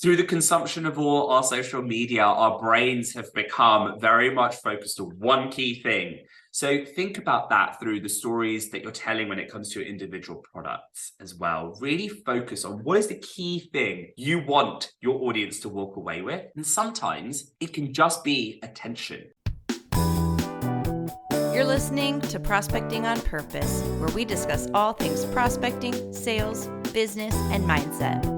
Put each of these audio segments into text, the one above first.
Through the consumption of all our social media, our brains have become very much focused on one key thing. So think about that through the stories that you're telling when it comes to your individual products as well. Really focus on what is the key thing you want your audience to walk away with. And sometimes it can just be attention. You're listening to Prospecting on Purpose, where we discuss all things prospecting, sales, business, and mindset.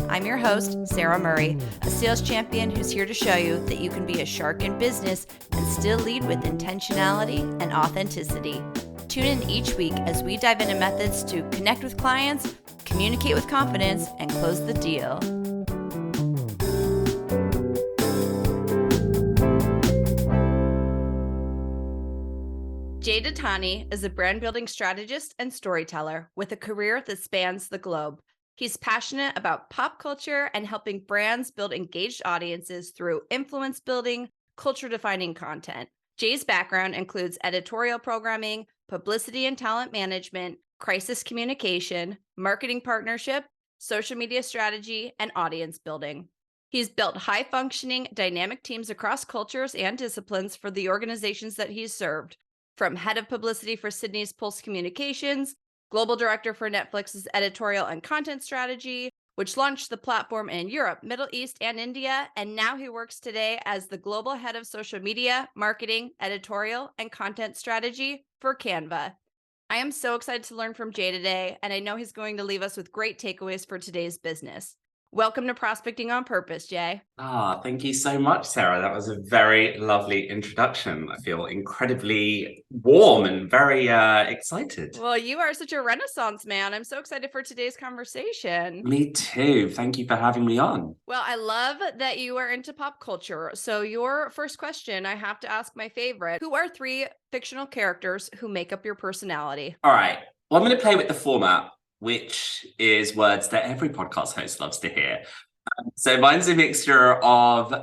I'm your host, Sara Murray, a sales champion who's here to show you that you can be a shark in business and still lead with intentionality and authenticity. Tune in each week as we dive into methods to connect with clients, communicate with confidence, and close the deal. Dattani is a brand building strategist and storyteller with a career that spans the globe. He's passionate about pop culture and helping brands build engaged audiences through influence building, culture-defining content. Jay's background includes editorial programming, publicity and talent management, crisis communication, marketing partnership, social media strategy, and audience building. He's built high-functioning, dynamic teams across cultures and disciplines for the organizations that he's served, from head of publicity for Sydney's Pulse Communications, global director for Netflix's editorial and content strategy, which launched the platform in Europe, Middle East, and India. And now he works today as the global head of social media, marketing, editorial, and content strategy for Canva. I am so excited to learn from Jay today, and I know he's going to leave us with great takeaways for today's business. Welcome to Prospecting on Purpose, Jay. Thank you so much, Sarah. That was a very lovely introduction. I feel incredibly warm and very excited. Well, you are such a Renaissance man. I'm so excited for today's conversation. Me too. Thank you for having me on. Well, I love that you are into pop culture. So your first question, I have to ask my favorite. Who are three fictional characters who make up your personality? All right. Well, I'm going to play with the format, which is words that every podcast host loves to hear. So mine's a mixture of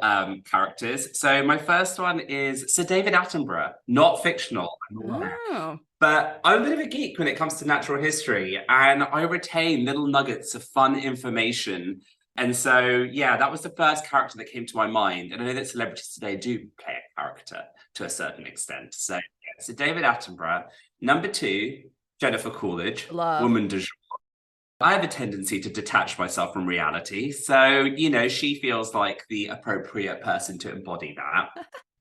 characters. So my first one is Sir David Attenborough, not fictional, I'm aware. But I'm a bit of a geek when it comes to natural history, and I retain little nuggets of fun information. And so, yeah, that was the first character that came to my mind. And I know that celebrities today do play a character to a certain extent. So, yeah, so David Attenborough. Number two, Jennifer Coolidge, woman du jour. I have a tendency to detach myself from reality. So, she feels like the appropriate person to embody that.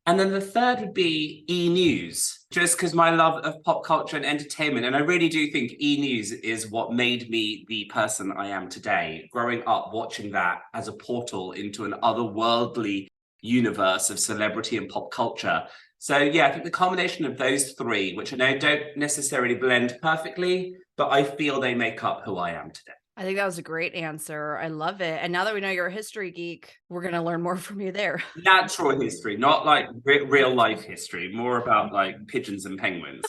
And then the third would be E-News, just because my love of pop culture and entertainment. And I really do think E-News is what made me the person I am today, growing up watching that as a portal into an otherworldly universe of celebrity and pop culture. So, yeah, I think the combination of those three, which I know don't necessarily blend perfectly, but I feel they make up who I am today. I think that was a great answer. I love it. And now that we know you're a history geek, we're going to learn more from you there. Natural history, not like real life history, more about like pigeons and penguins.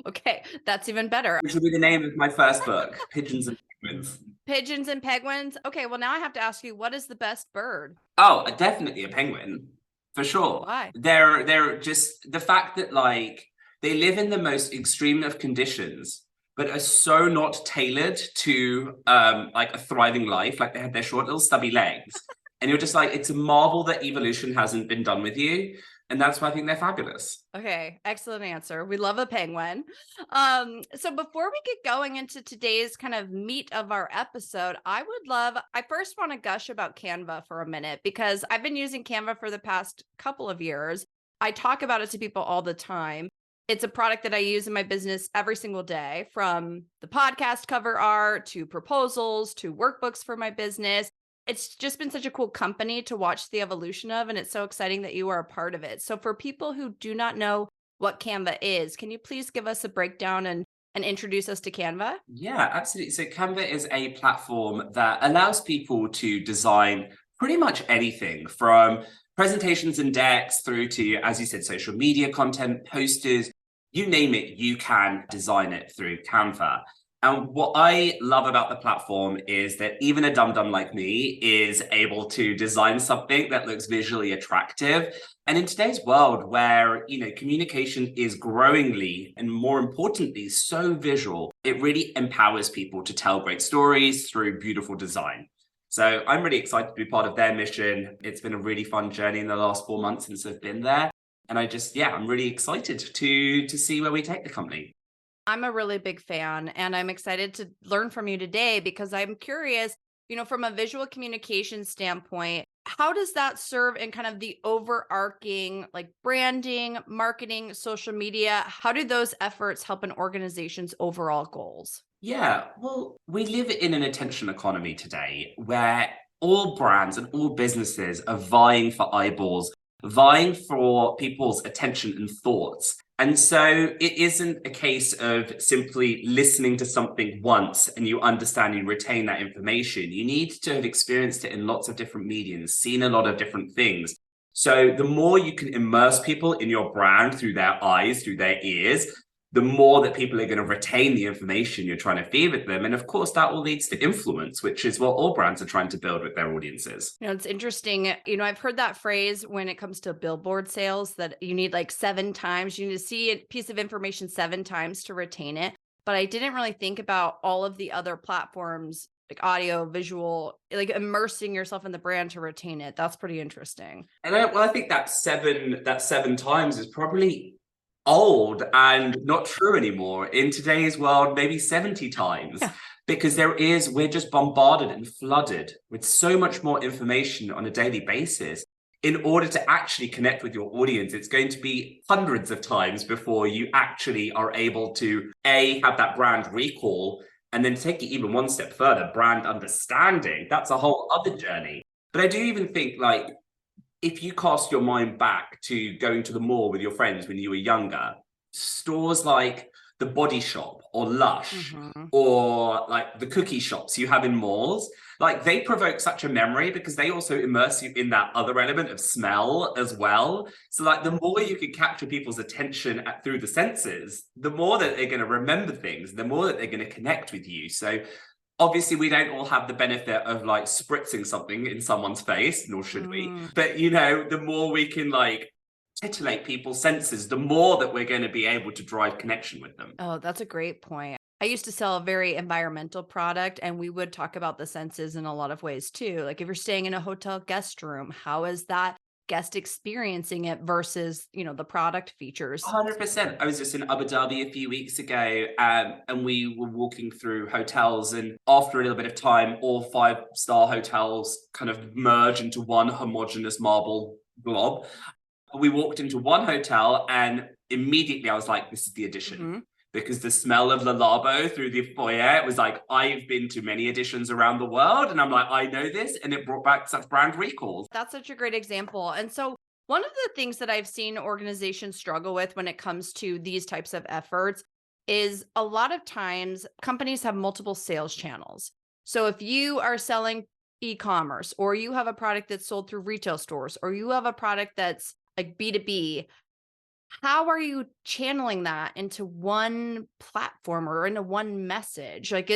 Okay, that's even better. Which will be the name of my first book, Pigeons and Penguins. Pigeons and penguins. Okay, well, now I have to ask you, what is the best bird? Oh, definitely a penguin. For sure. Why? They're just the fact that like they live in the most extreme of conditions, but are so not tailored to like a thriving life. Like they have their short little stubby legs. And you're just like, it's a marvel that evolution hasn't been done with you. And that's why I think they're fabulous. Okay, excellent answer. We love a penguin. So before we get going into today's kind of meat of our episode, I first want to gush about Canva for a minute, because I've been using Canva for the past couple of years. I talk about it to people all the time. It's a product that I use in my business every single day, from the podcast cover art to proposals to workbooks for my business. It's just been such a cool company to watch the evolution of, and it's so exciting that you are a part of it. So for people who do not know what Canva is, can you please give us a breakdown and introduce us to Canva? Yeah, absolutely. So Canva is a platform that allows people to design pretty much anything, from presentations and decks through to, as you said, social media content, posters, you name it, you can design it through Canva. And what I love about the platform is that even a dum-dum like me is able to design something that looks visually attractive. And in today's world where, communication is growingly and more importantly, so visual, it really empowers people to tell great stories through beautiful design. So I'm really excited to be part of their mission. It's been a really fun journey in the last 4 months since I've been there. And I'm really excited to see where we take the company. I'm a really big fan, and I'm excited to learn from you today because I'm curious, from a visual communication standpoint, how does that serve in kind of the overarching like branding, marketing, social media? How do those efforts help an organization's overall goals? Yeah, well, we live in an attention economy today where all brands and all businesses are vying for eyeballs, vying for people's attention and thoughts. And so it isn't a case of simply listening to something once and you understand and retain that information. You need to have experienced it in lots of different mediums, seen a lot of different things. So the more you can immerse people in your brand through their eyes, through their ears, the more that people are going to retain the information you're trying to feed with them. And of course, that all leads to influence, which is what all brands are trying to build with their audiences. It's interesting. I've heard that phrase when it comes to billboard sales that you need like 7 times. You need to see a piece of information 7 times to retain it. But I didn't really think about all of the other platforms like audio, visual, like immersing yourself in the brand to retain it. That's pretty interesting. And I think that seven times is probably old and not true anymore. In today's world, maybe 70 times. Yeah. Because we're just bombarded and flooded with so much more information on a daily basis. In order to actually connect with your audience, it's going to be hundreds of times before you actually are able to have that brand recall, and then take it even one step further, brand understanding. That's a whole other journey. But I do even think, like, if you cast your mind back to going to the mall with your friends when you were younger, stores like the Body Shop or Lush or like the cookie shops you have in malls, like they provoke such a memory because they also immerse you in that other element of smell as well. So like the more you can capture people's attention through the senses, the more that they're going to remember things, the more that they're going to connect with you. So obviously, we don't all have the benefit of like spritzing something in someone's face, nor should we. But, the more we can like titillate people's senses, the more that we're going to be able to drive connection with them. Oh, that's a great point. I used to sell a very environmental product, and we would talk about the senses in a lot of ways too. Like if you're staying in a hotel guest room, how is that guest experiencing it versus, the product features? 100%. I was just in Abu Dhabi a few weeks ago, and we were walking through hotels, and after a little bit of time, all 5-star hotels kind of merge into one homogeneous marble blob. We walked into one hotel, and immediately I was like, this is the Edition. Because the smell of Le Labo through the foyer, it was like, I've been to many Editions around the world, and I'm like, I know this, and it brought back such brand recalls. That's such a great example. And so one of the things that I've seen organizations struggle with when it comes to these types of efforts is a lot of times companies have multiple sales channels. So if you are selling e-commerce, or you have a product that's sold through retail stores, or you have a product that's like B2B, how are you channeling that into one platform or into one message? Like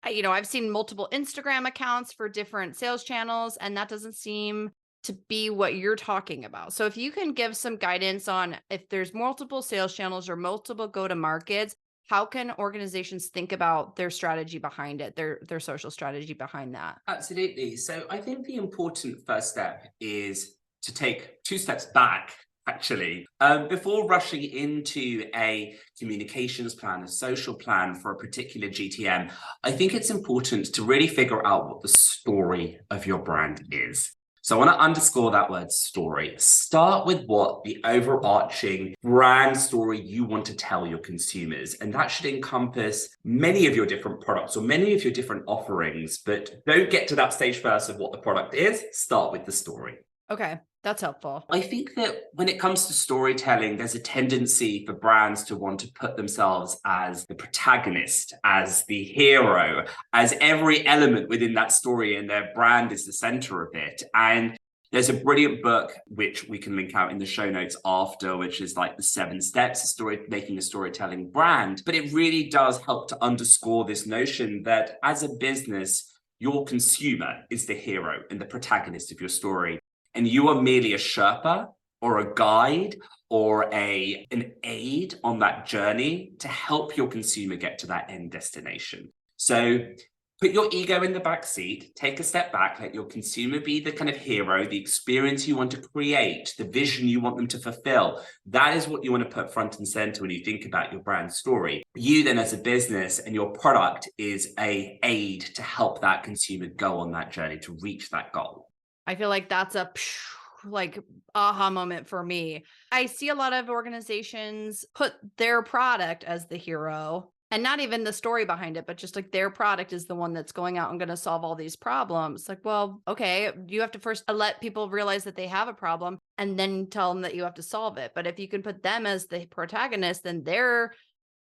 I've seen multiple Instagram accounts for different sales channels, and that doesn't seem to be what you're talking about. So if you can give some guidance on if there's multiple sales channels or multiple go-to-markets, how can organizations think about their strategy behind it, their social strategy behind that? Absolutely. So I think the important first step is to take 2 steps back, actually, before rushing into a communications plan, a social plan for a particular GTM. I think it's important to really figure out what the story of your brand is. So I want to underscore that word story. Start with what the overarching brand story you want to tell your consumers. And that should encompass many of your different products or many of your different offerings. But don't get to that stage first of what the product is. Start with the story. Okay, that's helpful. I think that when it comes to storytelling, there's a tendency for brands to want to put themselves as the protagonist, as the hero, as every element within that story, and their brand is the center of it. And there's a brilliant book, which we can link out in the show notes after, which is like the 7 steps of making a storytelling brand. But it really does help to underscore this notion that as a business, your consumer is the hero and the protagonist of your story. And you are merely a Sherpa or a guide or an aid on that journey to help your consumer get to that end destination. So Put your ego in the back seat, take a step back, let your consumer be the kind of hero, the experience you want to create, the vision you want them to fulfill. That is what you want to put front and center when you think about your brand story. You then as a business and your product is a aid to help that consumer go on that journey to reach that goal. I feel like that's a like aha moment for me. I see a lot of organizations put their product as the hero and not even the story behind it, but just like their product is the one that's going out and going to solve all these problems. Like, well, okay, you have to first let people realize that they have a problem and then tell them that you have to solve it. But if you can put them as the protagonist, then they're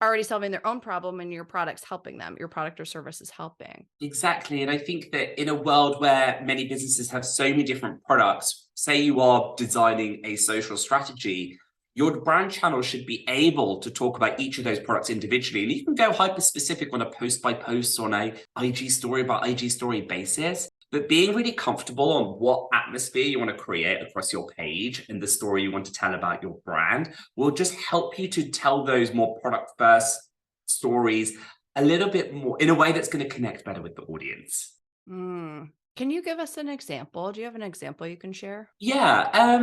already solving their own problem and your product's helping them. Your product or service is helping. Exactly. And I think that in a world where many businesses have so many different products, say you are designing a social strategy, your brand channel should be able to talk about each of those products individually. And you can go hyper specific on a post by post, on a IG story by IG story basis. But being really comfortable on what atmosphere you want to create across your page and the story you want to tell about your brand will just help you to tell those more product first stories a little bit more in a way that's going to connect better with the audience. Can you give us an example? Do you have an example you can share? Yeah,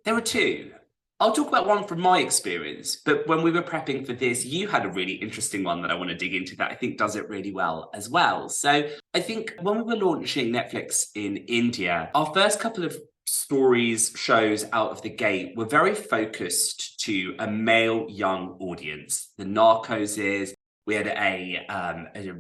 there were two. I'll talk about one from my experience, but when we were prepping for this, you had a really interesting one that I want to dig into that I think does it really well as well. So I think when we were launching Netflix in India, our first couple of shows out of the gate were very focused to a male young audience. The Narcos is, we had a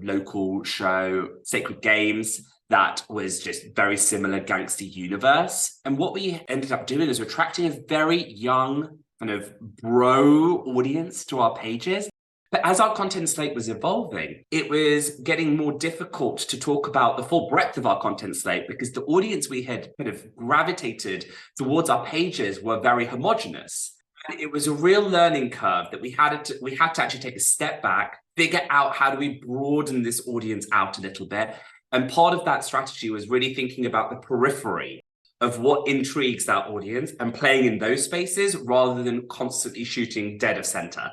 local show, Sacred Games, that was just very similar gangster universe. And what we ended up doing is attracting a very young kind of bro audience to our pages. But as our content slate was evolving, it was getting more difficult to talk about the full breadth of our content slate because the audience we had kind of gravitated towards our pages were very homogenous. And it was a real learning curve that we had to actually take a step back, figure out how do we broaden this audience out a little bit. And part of that strategy was really thinking about the periphery of what intrigues that audience and playing in those spaces rather than constantly shooting dead of center.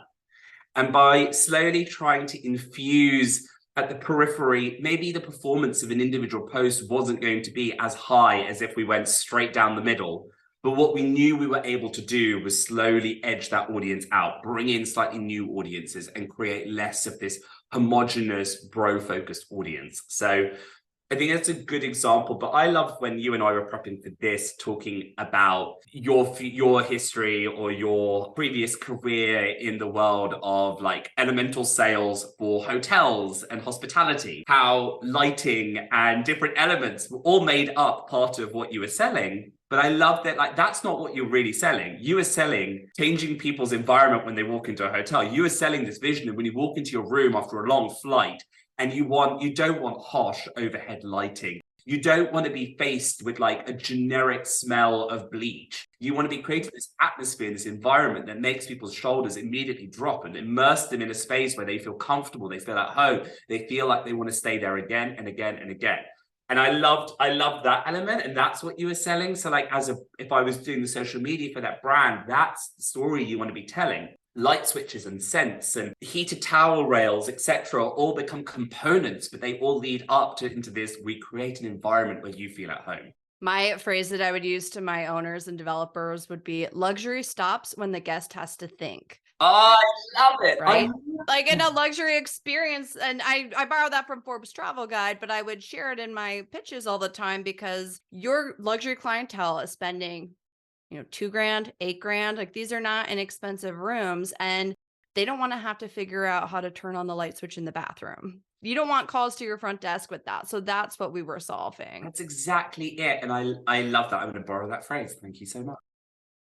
And by slowly trying to infuse at the periphery, maybe the performance of an individual post wasn't going to be as high as if we went straight down the middle. But what we knew we were able to do was slowly edge that audience out, bring in slightly new audiences and create less of this homogenous bro-focused audience. So I think that's a good example, but I love when you and I were prepping for this, talking about your history or your previous career in the world of like elemental sales for hotels and hospitality, how lighting and different elements were all made up part of what you were selling. But I love that, like, that's not what you're really selling. You are selling changing people's environment when they walk into a hotel. You are selling this vision of when you walk into your room after a long flight and you don't want harsh overhead lighting. You don't want to be faced with like a generic smell of bleach. You want to be creating this atmosphere, this environment that makes people's shoulders immediately drop and immerse them in a space where they feel comfortable, they feel at home, they feel like they want to stay there again and again and again. And I loved that element, and that's what you were selling. So like if I was doing the social media for that brand, that's the story you want to be telling. Light switches and scents and heated towel rails, etc., all become components, but they all lead up into this. We create an environment where you feel at home. My phrase that I would use to my owners and developers would be luxury stops when the guest has to think. Oh, I love it. Right? Like in a luxury experience. And I borrow that from Forbes Travel Guide, but I would share it in my pitches all the time because your luxury clientele is spending, $2,000, $8,000. Like these are not inexpensive rooms and they don't want to have to figure out how to turn on the light switch in the bathroom. You don't want calls to your front desk with that. So that's what we were solving. That's exactly it. And I love that. I'm going to borrow that phrase. Thank you so much.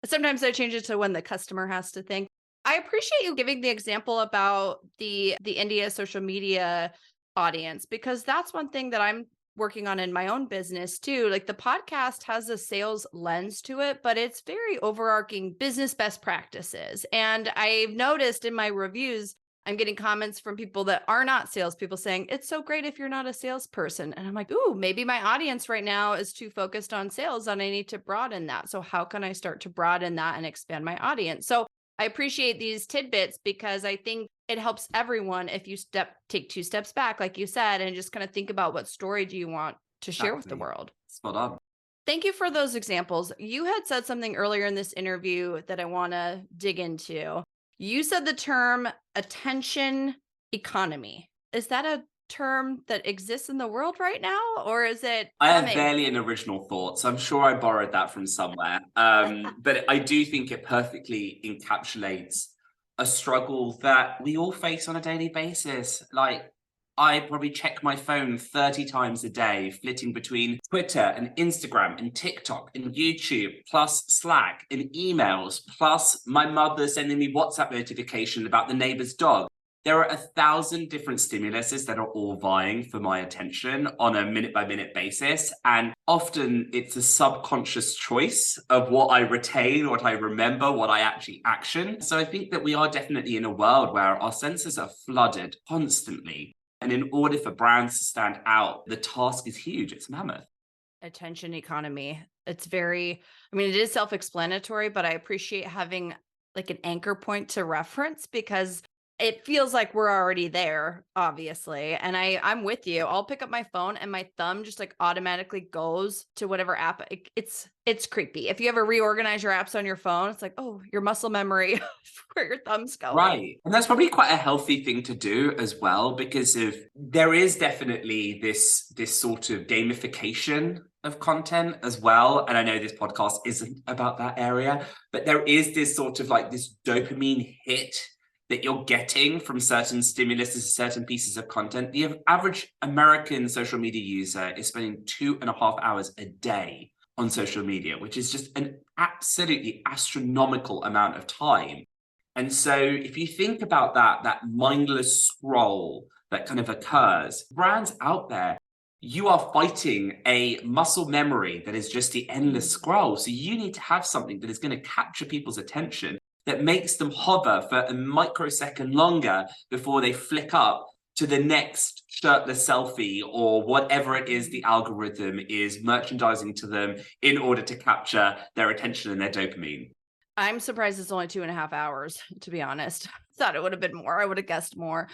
Sometimes I change it to when the customer has to think. I appreciate you giving the example about the India social media audience, because that's one thing that I'm working on in my own business too. Like the podcast has a sales lens to it, but it's very overarching business best practices. And I've noticed in my reviews, I'm getting comments from people that are not salespeople saying, it's so great if you're not a salesperson. And I'm like, ooh, maybe my audience right now is too focused on sales and I need to broaden that. So how can I start to broaden that and expand my audience? So I appreciate these tidbits because I think it helps everyone if you take 2 steps back, like you said, and just kind of think about what story do you want to share with the Exactly. world. Spot on. Thank you for those examples. You had said something earlier in this interview that I want to dig into. You said the term attention economy. Is that a term that exists in the world right now, or is it I have coming? barely an original thought, so I'm sure I borrowed that from somewhere. But I do think it perfectly encapsulates a struggle that we all face on a daily basis. Like, I probably check my phone 30 times a day, flitting between Twitter and Instagram and TikTok and YouTube, plus Slack and emails, plus my mother sending me WhatsApp notification about the neighbor's dog. There are 1,000 different stimuluses that are all vying for my attention on a minute by minute basis. And often it's a subconscious choice of what I retain, what I remember, what I actually action. So I think that we are definitely in a world where our senses are flooded constantly. And in order for brands to stand out, the task is huge. It's mammoth. Attention economy. It's very, I mean, it is self-explanatory, but I appreciate having like an anchor point to reference because it feels like we're already there, obviously. And I'm with you. I'll pick up my phone and my thumb just like automatically goes to whatever app. It's creepy. If you ever reorganize your apps on your phone, it's like, oh, your muscle memory of where your thumb's going. Right. And that's probably quite a healthy thing to do as well, because there is definitely this sort of gamification of content as well. And I know this podcast isn't about that area, but there is this sort of like this dopamine hit that you're getting from certain stimuluses, certain pieces of content. The average American social media user is spending 2.5 hours a day on social media, which is just an absolutely astronomical amount of time. And so if you think about that mindless scroll that kind of occurs, brands out there, you are fighting a muscle memory that is just the endless scroll. So you need to have something that is going to capture people's attention, that makes them hover for a microsecond longer before they flick up to the next shirtless selfie or whatever it is the algorithm is merchandising to them in order to capture their attention and their dopamine. I'm surprised it's only 2.5 hours, to be honest. Thought it would have been more. I would have guessed more.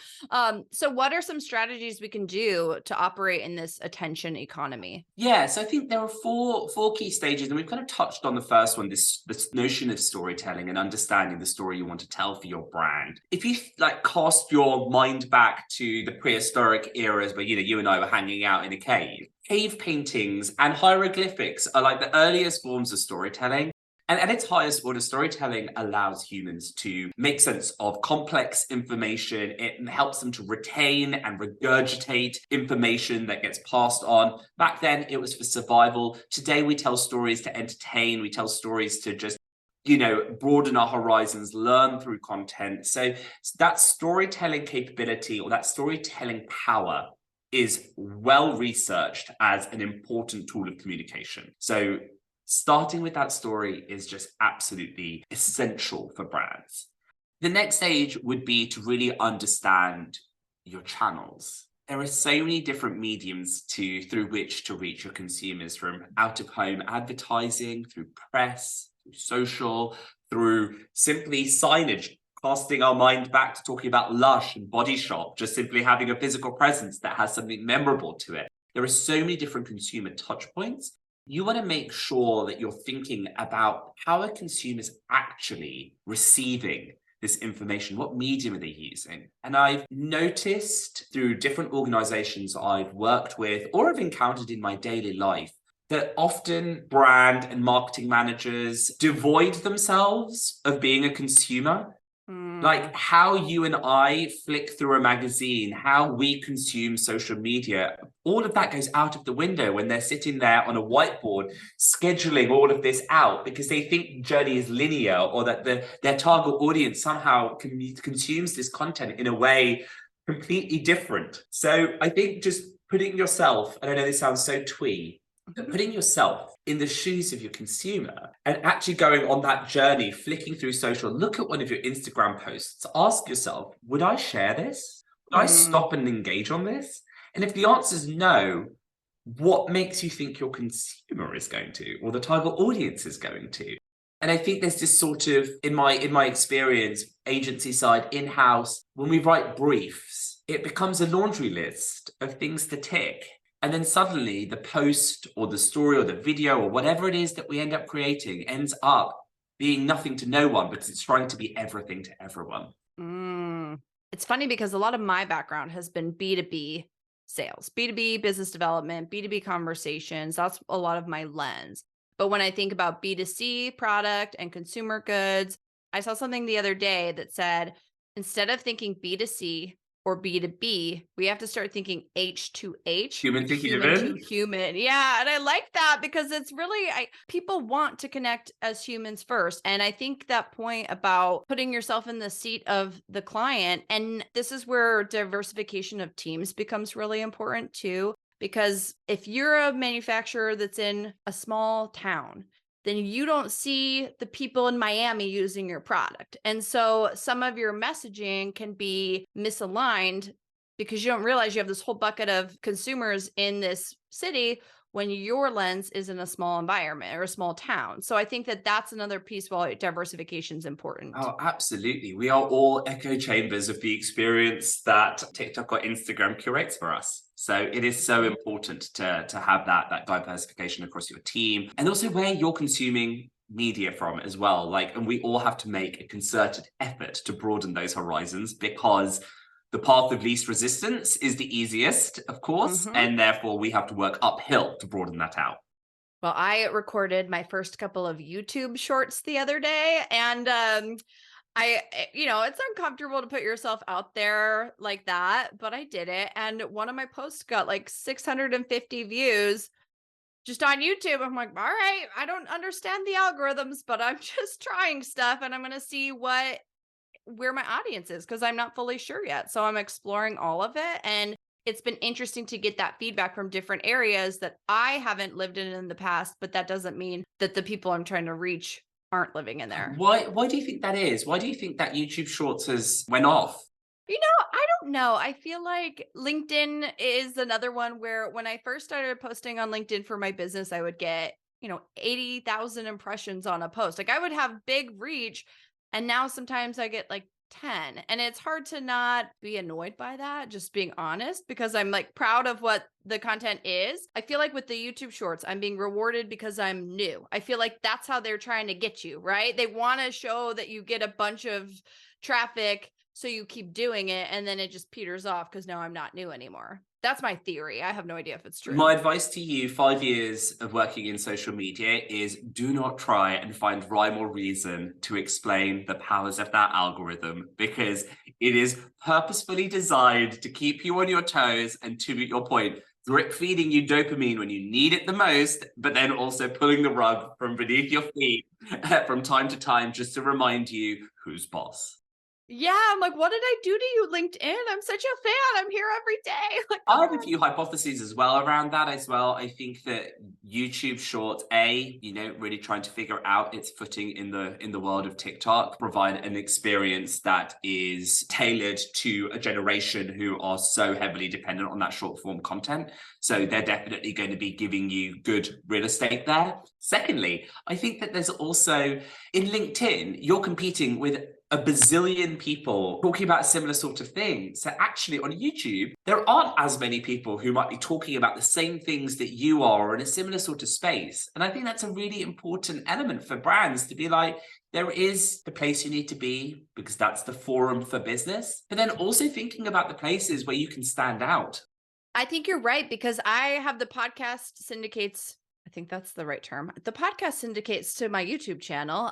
So what are some strategies we can do to operate in this attention economy? Yeah, so I think there are four key stages, and we've kind of touched on the first one, this notion of storytelling and understanding the story you want to tell for your brand. If you like cast your mind back to the prehistoric eras where you and I were hanging out in a cave paintings and hieroglyphics are like the earliest forms of storytelling. And at its highest order, storytelling allows humans to make sense of complex information. It helps them to retain and regurgitate information that gets passed on. Back then, it was for survival. Today, we tell stories to entertain. We tell stories to just, broaden our horizons, learn through content. So that storytelling capability or that storytelling power is well researched as an important tool of communication. So starting with that story is just absolutely essential for brands. The next stage would be to really understand your channels. There are so many different mediums through which to reach your consumers, from out-of-home advertising, through press, through social, through simply signage, casting our mind back to talking about Lush and Body Shop, just simply having a physical presence that has something memorable to it. There are so many different consumer touch points. You want to make sure that you're thinking about how are consumers actually receiving this information? What medium are they using? And I've noticed through different organizations I've worked with or have encountered in my daily life that often brand and marketing managers devoid themselves of being a consumer. Like how you and I flick through a magazine, how we consume social media, all of that goes out of the window when they're sitting there on a whiteboard scheduling all of this out because they think the journey is linear, or that their target audience somehow consumes this content in a way completely different. So I think just putting yourself, and I know this sounds so twee, but putting yourself in the shoes of your consumer and actually going on that journey, flicking through social, look at one of your Instagram posts, ask yourself, would I share this? Would I stop and engage on this? And if the answer is no, what makes you think your consumer is going to, or the target audience is going to? And I think there's this sort of, in my experience, agency side, in-house, when we write briefs, it becomes a laundry list of things to tick. And then suddenly the post or the story or the video or whatever it is that we end up creating ends up being nothing to no one because it's trying to be everything to everyone. It's funny because a lot of my background has been B2B sales, B2B business development, B2B conversations. That's a lot of my lens. But when I think about B2C product and consumer goods, I saw something the other day that said, instead of thinking B2C or B2B, we have to start thinking H2H, Human to human human. to human. Yeah. And I like that because it's really, people want to connect as humans first. And I think that point about putting yourself in the seat of the client, and this is where diversification of teams becomes really important too. Because if you're a manufacturer that's in a small town, then you don't see the people in Miami using your product. And so some of your messaging can be misaligned because you don't realize you have this whole bucket of consumers in this city when your lens is in a small environment or a small town. So I think that that's another piece why diversification is important. Oh, absolutely. We are all echo chambers of the experience that TikTok or Instagram curates for us. So it is so important to have that diversification across your team and also where you're consuming media from as well. Like, and we all have to make a concerted effort to broaden those horizons because the path of least resistance is the easiest, of course, and therefore we have to work uphill to broaden that out. Well, I recorded my first couple of YouTube shorts the other day, and it's uncomfortable to put yourself out there like that, but I did it. And one of my posts got like 650 views just on YouTube. I'm like, all right, I don't understand the algorithms, but I'm just trying stuff and I'm going to see where my audience is because I'm not fully sure yet. So I'm exploring all of it. And it's been interesting to get that feedback from different areas that I haven't lived in the past, but that doesn't mean that the people I'm trying to reach aren't living in there. Why do you think that is? Why do you think that YouTube Shorts has went off? I don't know. I feel like LinkedIn is another one where when I first started posting on LinkedIn for my business, I would get, 80,000 impressions on a post. Like I would have big reach. And now sometimes I get like 10. And it's hard to not be annoyed by that, just being honest, because I'm like proud of what the content is. I feel like with the YouTube shorts, I'm being rewarded because I'm new. I feel like that's how they're trying to get you, right? They want to show that you get a bunch of traffic. So you keep doing it and then it just peters off because now I'm not new anymore. That's my theory. I have no idea if it's true. My advice to you, 5 years of working in social media, is do not try and find rhyme or reason to explain the powers of that algorithm because it is purposefully designed to keep you on your toes and, to your point, drip feeding you dopamine when you need it the most, but then also pulling the rug from beneath your feet from time to time just to remind you who's boss. Yeah, I'm like, what did I do to you, LinkedIn? I'm such a fan. I'm here every day. Like, I have a few hypotheses as well around that as well. I think that YouTube Shorts, really trying to figure out its footing in the world of TikTok, provide an experience that is tailored to a generation who are so heavily dependent on that short form content. So they're definitely going to be giving you good real estate there. Secondly, I think that there's also in LinkedIn, you're competing with a bazillion people talking about a similar sort of thing. So actually on YouTube, there aren't as many people who might be talking about the same things that you are or in a similar sort of space. And I think that's a really important element for brands to be like, there is the place you need to be because that's the forum for business, but then also thinking about the places where you can stand out. I think you're right because I have the podcast syndicates. I think that's the right term. The podcast syndicates to my YouTube channel.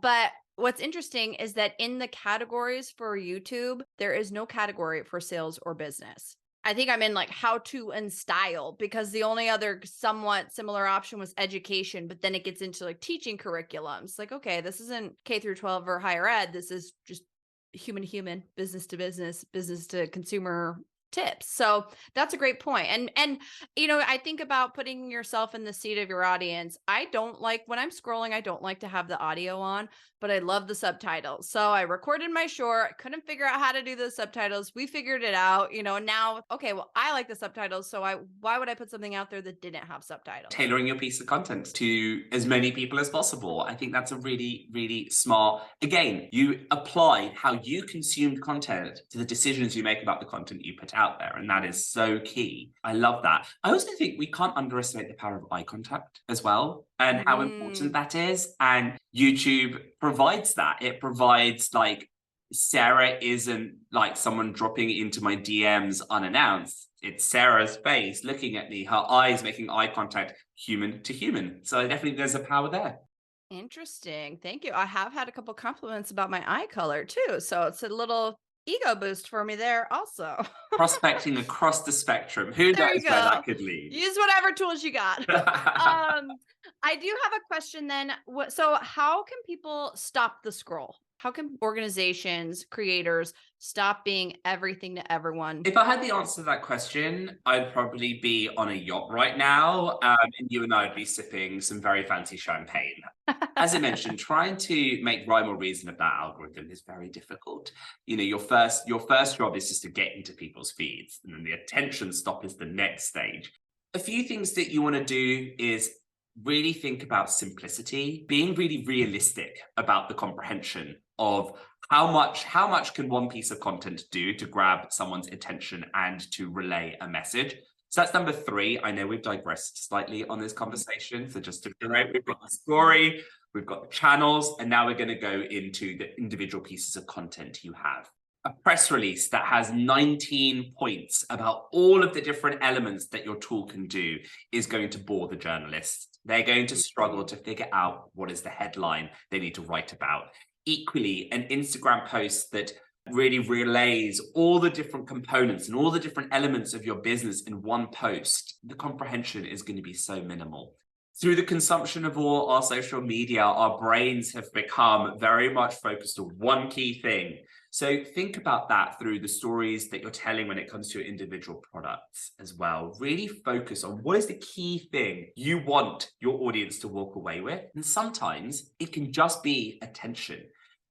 But what's interesting is that in the categories for YouTube, there is no category for sales or business. I think I'm in like how to and style because the only other somewhat similar option was education, but then it gets into like teaching curriculums. Like, okay, this isn't K through 12 or higher ed. This is just human to human, business to business, business to consumer, tips. So that's a great point. And I think about putting yourself in the seat of your audience. I don't like when I'm scrolling, I don't like to have the audio on, but I love the subtitles. So I recorded my short, couldn't figure out how to do the subtitles. We figured it out, now, okay, well, I like the subtitles. So why would I put something out there that didn't have subtitles? Tailoring your piece of content to as many people as possible. I think that's a really, really smart. Again, you applied how you consumed content to the decisions you make about the content you put out there. And that is so key. I love that. I also think we can't underestimate the power of eye contact as well and how important that is. And YouTube provides that. It provides Sara isn't like someone dropping into my DMs unannounced. It's Sarah's face looking at me, her eyes making eye contact, human to human. So definitely there's a power there. Interesting. Thank you. I have had a couple compliments about my eye color too. So it's a little ego boost for me there also. Prospecting across the spectrum. Who There knows you where go. that could lead? Use whatever tools you got. I do have a question then. So how can people stop the scroll? How can organizations, creators stop being everything to everyone? If I had the answer to that question, I'd probably be on a yacht right now, and you and I would be sipping some very fancy champagne. As I mentioned, trying to make rhyme or reason of that algorithm is very difficult. Your first job is just to get into people's feeds, and then the attention stop is the next stage. A few things that you want to do is really think about simplicity, being really realistic about the comprehension of how much can one piece of content do to grab someone's attention and to relay a message. So that's number 3. I know we've digressed slightly on this conversation. So just to reiterate, we've got the story, we've got the channels, and now we're going to go into the individual pieces of content you have. A press release that has 19 points about all of the different elements that your tool can do is going to bore the journalists. They're going to struggle to figure out what is the headline they need to write about. Equally, an Instagram post that really relays all the different components and all the different elements of your business in one post, the comprehension is going to be so minimal. Through the consumption of all our social media, our brains have become very much focused on one key thing. So think about that through the stories that you're telling when it comes to your individual products as well. Really focus on what is the key thing you want your audience to walk away with. And sometimes it can just be attention.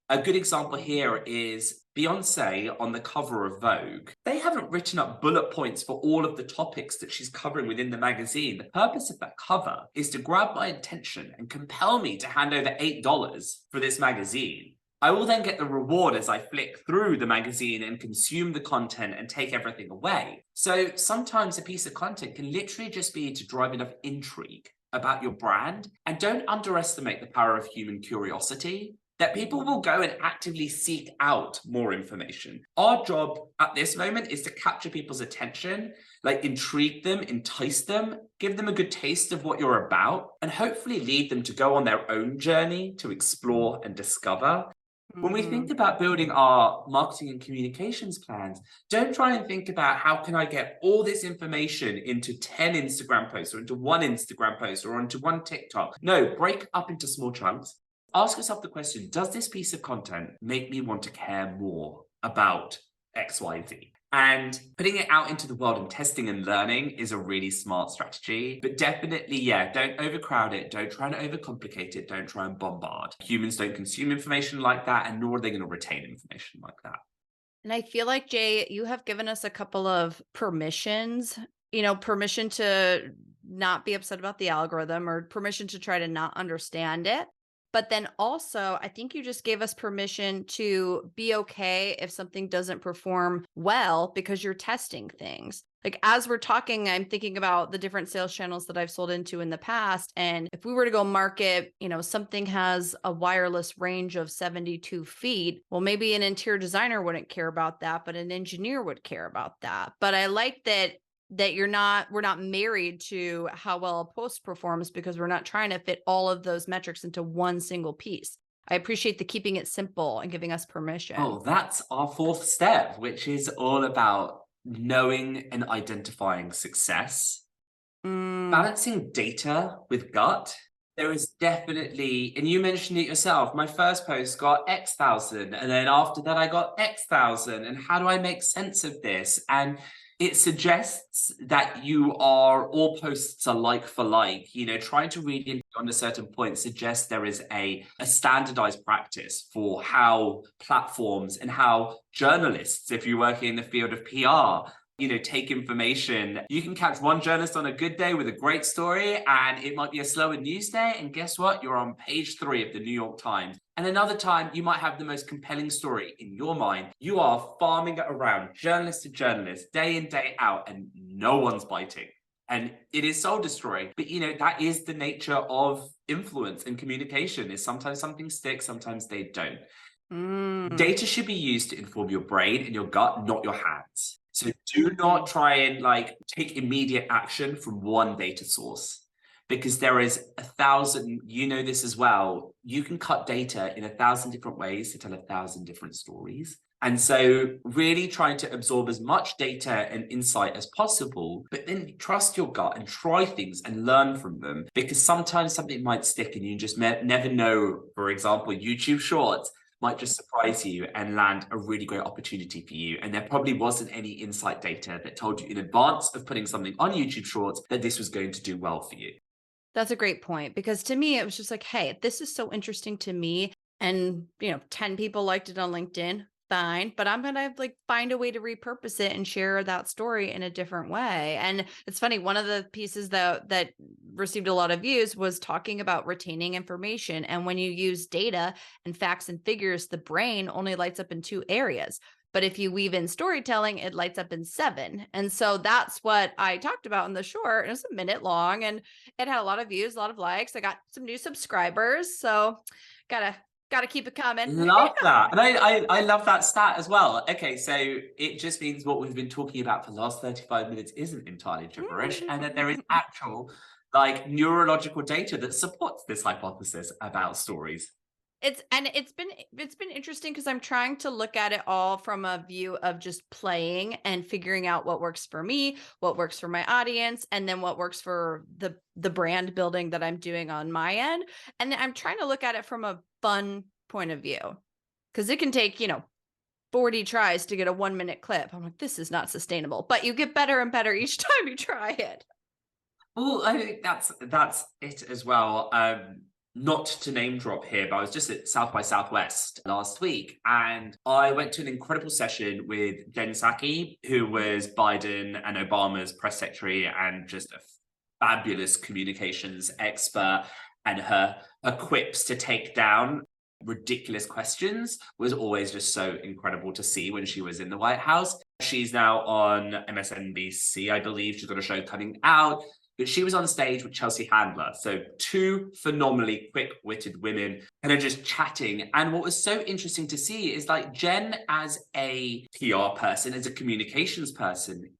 A good example here is Beyonce on the cover of Vogue. They haven't written up bullet points for all of the topics that she's covering within the magazine. The purpose of that cover is to grab my attention and compel me to hand over $8 for this magazine. I will then get the reward as I flick through the magazine and consume the content and take everything away. So sometimes a piece of content can literally just be to drive enough intrigue about your brand. And don't underestimate the power of human curiosity, that people will go and actively seek out more information. Our job at this moment is to capture people's attention, intrigue them, entice them, give them a good taste of what you're about, and hopefully lead them to go on their own journey to explore and discover. When we think about building our marketing and communications plans, don't try and think about how can I get all this information into 10 Instagram posts or into one Instagram post or into one TikTok. No, break up into small chunks. Ask yourself the question, does this piece of content make me want to care more about XYZ? And putting it out into the world and testing and learning is a really smart strategy. But definitely, don't overcrowd it. Don't try and overcomplicate it. Don't try and bombard. Humans don't consume information like that, and nor are they going to retain information like that. And I feel like, Jay, you have given us a couple of permissions, permission to not be upset about the algorithm or permission to try to not understand it. But then also, I think you just gave us permission to be okay if something doesn't perform well because you're testing things. As we're talking, I'm thinking about the different sales channels that I've sold into in the past. And if we were to go market, something has a wireless range of 72 feet. Well, maybe an interior designer wouldn't care about that, but an engineer would care about that. But I like that we're not married to how well a post performs because we're not trying to fit all of those metrics into one single piece. I appreciate the keeping it simple and giving us permission. Oh, that's our 4th step, which is all about knowing and identifying success, balancing data with gut. There is definitely, and you mentioned it yourself, my first post got X thousand, and then after that I got X thousand, and how do I make sense of this? And It suggests that you are, all posts are like for like, you know, trying to read in on a certain point suggests there is a standardized practice for how platforms and how journalists, if you're working in the field of PR, you know, take information. You can catch one journalist on a good day with a great story, and it might be a slower news day. And guess what? You're on page 3 of the New York Times. And another time, you might have the most compelling story in your mind. You are farming it around journalist to journalist, day in, day out, and no one's biting. And it is soul destroying. But, you know, that is the nature of influence and communication, is sometimes something sticks, sometimes they don't. Data should be used to inform your brain and your gut, not your hands. So do not try and like take immediate action from one data source, because there is 1,000, you know this as well, you can cut data in 1,000 different ways to tell 1,000 different stories. And so really trying to absorb as much data and insight as possible, but then trust your gut and try things and learn from them, because sometimes something might stick and you just never know. For example, YouTube Shorts might just surprise you and land a really great opportunity for you. And there probably wasn't any insight data that told you in advance of putting something on YouTube Shorts that this was going to do well for you. That's a great point, because to me, it was just like, hey, this is so interesting to me. And, 10 people liked it on LinkedIn, fine, but I'm going to like find a way to repurpose it and share that story in a different way. And it's funny, one of the pieces that received a lot of views was talking about retaining information. And when you use data and facts and figures, the brain only lights up in 2 areas. But if you weave in storytelling, it lights up in 7. And so that's what I talked about in the short. It was a minute long and it had a lot of views, a lot of likes. I got some new subscribers. So gotta keep it coming. Love that. And I love that stat as well. Okay, so it just means what we've been talking about for the last 35 minutes isn't entirely gibberish, and that there is actual like neurological data that supports this hypothesis about stories. It's been interesting because I'm trying to look at it all from a view of just playing and figuring out what works for me, what works for my audience, and then what works for the brand building that I'm doing on my end. And I'm trying to look at it from a fun point of view, because it can take 40 tries to get a 1-minute clip. I'm like, this is not sustainable, but you get better and better each time you try it. Well, I think that's it as well. Not to name drop here, but I was just at South by Southwest last week, and I went to an incredible session with Jen Psaki, who was Biden and Obama's press secretary and just a fabulous communications expert. And her quips to take down ridiculous questions was always just so incredible to see when she was in the White House. She's now on MSNBC, I believe. She's got a show coming out. But she was on stage with Chelsea Handler. So 2 phenomenally quick-witted women and are just chatting. And what was so interesting to see is like Jen as a PR person, as a communications person,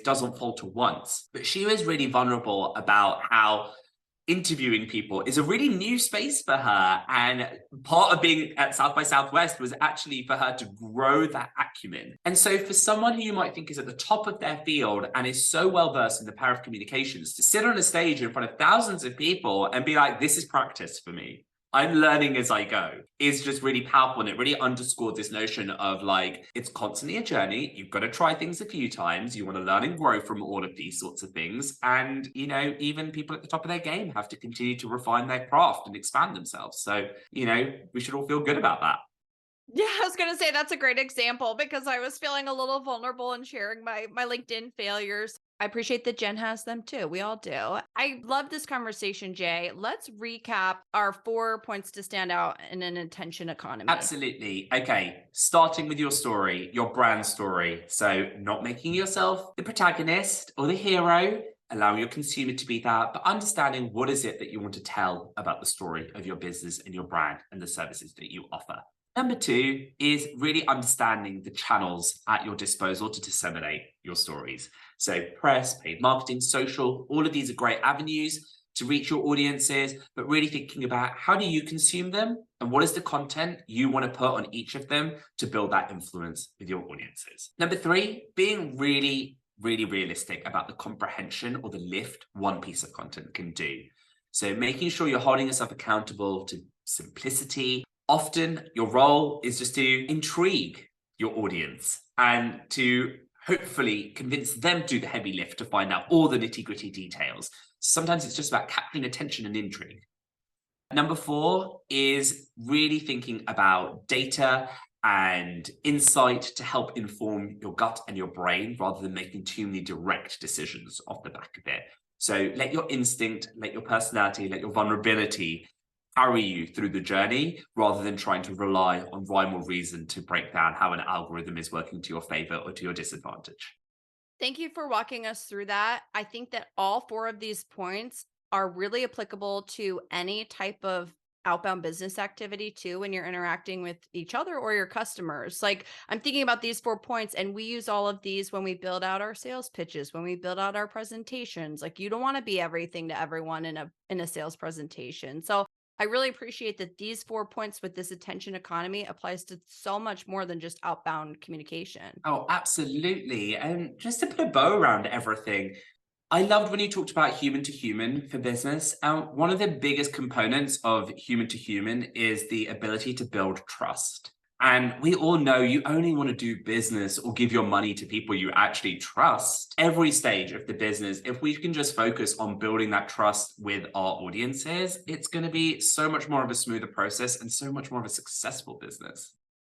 doesn't falter once. But she was really vulnerable about how interviewing people is a really new space for her. And part of being at South by Southwest was actually for her to grow that acumen. And so for someone who you might think is at the top of their field and is so well versed in the power of communications, to sit on a stage in front of thousands of people and be like, this is practice for me, I'm learning as I go, is just really powerful. And it really underscored this notion of like, it's constantly a journey. You've got to try things a few times. You want to learn and grow from all of these sorts of things. And, even people at the top of their game have to continue to refine their craft and expand themselves. So, we should all feel good about that. Yeah, I was going to say that's a great example, because I was feeling a little vulnerable in sharing my LinkedIn failures. I appreciate that Jen has them too. We all do. I love this conversation, Jay. Let's recap our 4 points to stand out in an attention economy. Absolutely. Okay. Starting with your story, your brand story. So not making yourself the protagonist or the hero, allowing your consumer to be that, but understanding what is it that you want to tell about the story of your business and your brand and the services that you offer. Number 2 is really understanding the channels at your disposal to disseminate your stories. So press, paid marketing, social, all of these are great avenues to reach your audiences, but really thinking about how do you consume them and what is the content you want to put on each of them to build that influence with your audiences. Number 3, being really, really realistic about the comprehension or the lift one piece of content can do. So making sure you're holding yourself accountable to simplicity. Often your role is just to intrigue your audience and to hopefully convince them to do the heavy lift to find out all the nitty-gritty details. Sometimes it's just about capturing attention and intrigue. Number 4 is really thinking about data and insight to help inform your gut and your brain rather than making too many direct decisions off the back of it. So let your instinct, let your personality, let your vulnerability carry you through the journey rather than trying to rely on rhyme or reason to break down how an algorithm is working to your favor or to your disadvantage. Thank you for walking us through that. I think that all 4 of these points are really applicable to any type of outbound business activity too when you're interacting with each other or your customers. Like I'm thinking about these 4 points and we use all of these when we build out our sales pitches, when we build out our presentations. Like you don't want to be everything to everyone in a sales presentation. So I really appreciate that these 4 points with this attention economy applies to so much more than just outbound communication. Oh, absolutely. And just to put a bow around everything, I loved when you talked about human to human for business. One of the biggest components of human to human is the ability to build trust. And we all know you only want to do business or give your money to people you actually trust. Every stage of the business, if we can just focus on building that trust with our audiences, it's going to be so much more of a smoother process and so much more of a successful business.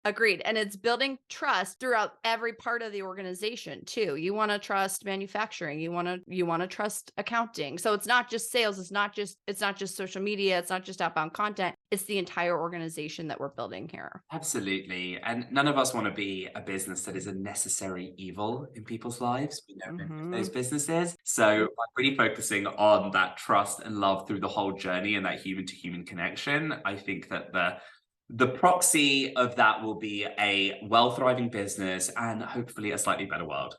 Agreed. And it's building trust throughout every part of the organization too. You want to trust manufacturing, you want to trust accounting. So it's not just sales, it's not just social media, it's not just outbound content. It's the entire organization that we're building here. Absolutely. And none of us want to be a business that is a necessary evil in people's lives. We know many of those Mhm. businesses. So I'm really focusing on that trust and love through the whole journey and that human to human connection. I think that the proxy of that will be a well thriving business and hopefully a slightly better world.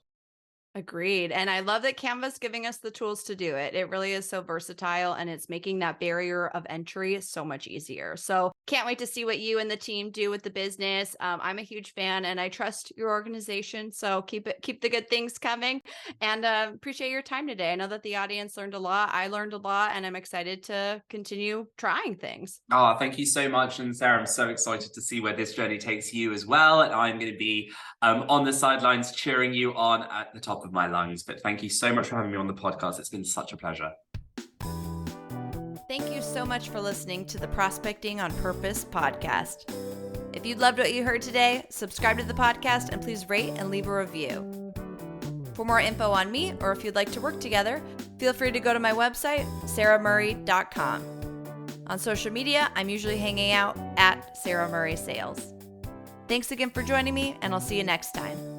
Agreed. And I love that Canva's giving us the tools to do it. It really is so versatile and it's making that barrier of entry so much easier. So can't wait to see what you and the team do with the business. I'm a huge fan and I trust your organization. So keep the good things coming and appreciate your time today. I know that the audience learned a lot. I learned a lot and I'm excited to continue trying things. Oh, thank you so much. And Sarah, I'm so excited to see where this journey takes you as well. And I'm going to be on the sidelines cheering you on at the top of my lungs. But thank you so much for having me on the podcast. It's been such a pleasure. Thank you so much for listening to the Prospecting on Purpose podcast. If you loved what you heard today, subscribe to the podcast and please rate and leave a review. For more info on me, or if you'd like to work together, feel free to go to my website, saramurray.com. On social media, I'm usually hanging out at Sara Murray Sales. Thanks again for joining me, and I'll see you next time.